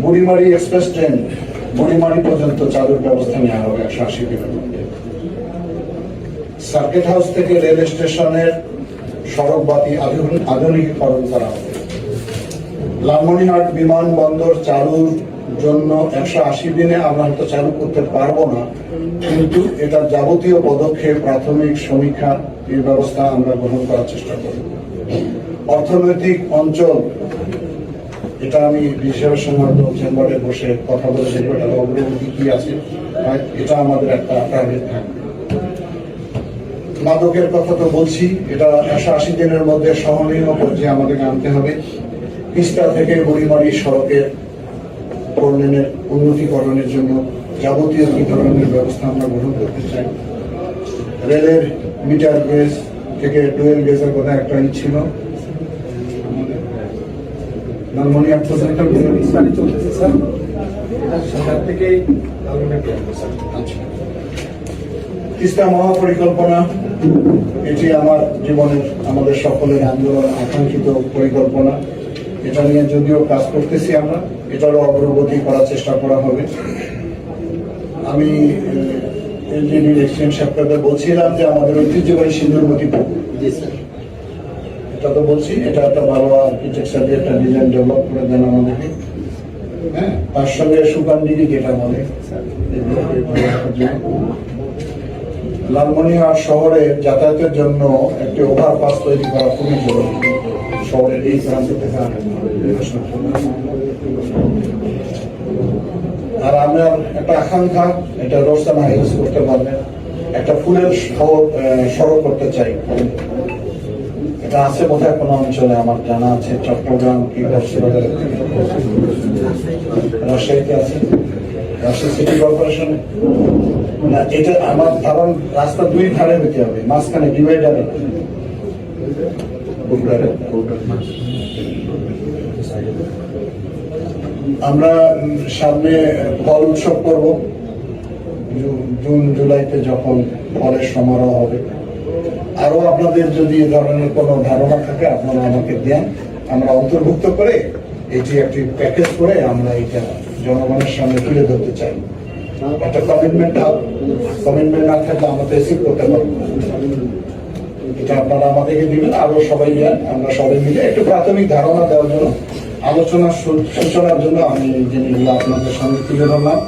Burimari express train Burimari পর্যন্ত চালুর ব্যবস্থা নেওয়া হবে 180 দিনের মধ্যে। সার্কিট হাউস থেকে রেল স্টেশনের সড়ক বাতি আধুনিকীকরণ করা হবে। লালমনিরহাট বিমানবন্দর চালুর জন্য 180 দিনে আমরা হয়তো চালু করতে পারবো না, কিন্তু এটা যাবতীয় পদক্ষেপ, প্রাথমিক সমীক্ষা এর ব্যবস্থা আমরা গ্রহণ করার চেষ্টা করব। অর্থনৈতিক অঞ্চল, এটা আমি বিশেষের সময় চেম্বারে বসে কথা বলে দেখবো এটা অগ্রগতি কি আছে, এটা আমাদের একটা টার্গেট থাকবে। মাদকের কথা তো বলছি, এটা 180 দিনের মধ্যে সহনীয় পর্যায়ে আমাদেরকে আনতে হবে। তিস্তা থেকে বুড়িমারি সড়কের লেনের উন্নতিকরণের জন্য যাবতীয় কি ধরনের ব্যবস্থা আমরা গ্রহণ করতে চাই। রেলের মিটার গেজ থেকে ডুয়েল গেজের কথা একটা ছিল, লালমনিরহাট পর্যন্ত চলতেছে স্যার, সরকার থেকে তিস্তা মহাপরিকল্পনা, এটি আমার জীবনের, আমাদের সকলের আন্দোলন আকাঙ্ক্ষিত পরিকল্পনা। এটা নিয়ে যদিও কাজ করতেছি আমরা, এটারও অগ্রগতি করার চেষ্টা করা হবে। আমি এলজিডি এক্সচেঞ্জ সেক্টরে বলছিলাম যে আমাদের ঐতিহ্যবাহী সিন্দুরমতি এটা তো বলছি, এটা একটা ভালো আর্কিটেকচার দিয়ে একটা ডিজাইন ডেভেলপ করে দেন আমাদেরকে। হ্যাঁ, তার সঙ্গে সুকানডিগি যেটা বলে লালমনিরহাট শহরে যাতায়াতের জন্য একটি ওভারপাস তৈরি করা খুবই জরুরি। শহরের এই প্রান্ত থেকে আর আমার একটা আকাঙ্ক্ষা, এটা রোস্তানা ইউজ করতে পারবেন, একটা ফুলের সড়ক করতে চাই। এটা আছে বোধহয় কোনো অঞ্চলে, আমার জানা আছে চট্টগ্রাম কি রাজশাহীতে আছে, রাজশাহী সিটি কর্পোরেশনে না। এটা আমার ধারণ রাস্তা দুই ধারে হইতে হবে, মাঝখানে ডিভাইডারে আমরা সামনে ফল উৎসব করব জুন জুলাইতে, যখন ফলের সমারোহ হবে। আরো আপনাদের যদি এ ধরনের কোনো ধারণা থাকে আপনারা আমাকে দেন, আমরা অন্তর্ভুক্ত করে এটি একটি প্যাকেজ করে আমরা এটা জনগণের সামনে তুলে ধরতে চাই। একটা কমিটমেন্ট না থাকলে আমরা তো এসিভ করতে পারবো। এটা আপনারা আমাদেরকে দিবেন, আরো সবাই দেন, আমরা সবাই মিলে একটু প্রাথমিক ধারণা দেওয়ার জন্য, আলোচনার সূচনার জন্য আমি এই জিনিসগুলো আপনাদের সামনে তুলে ধরলাম।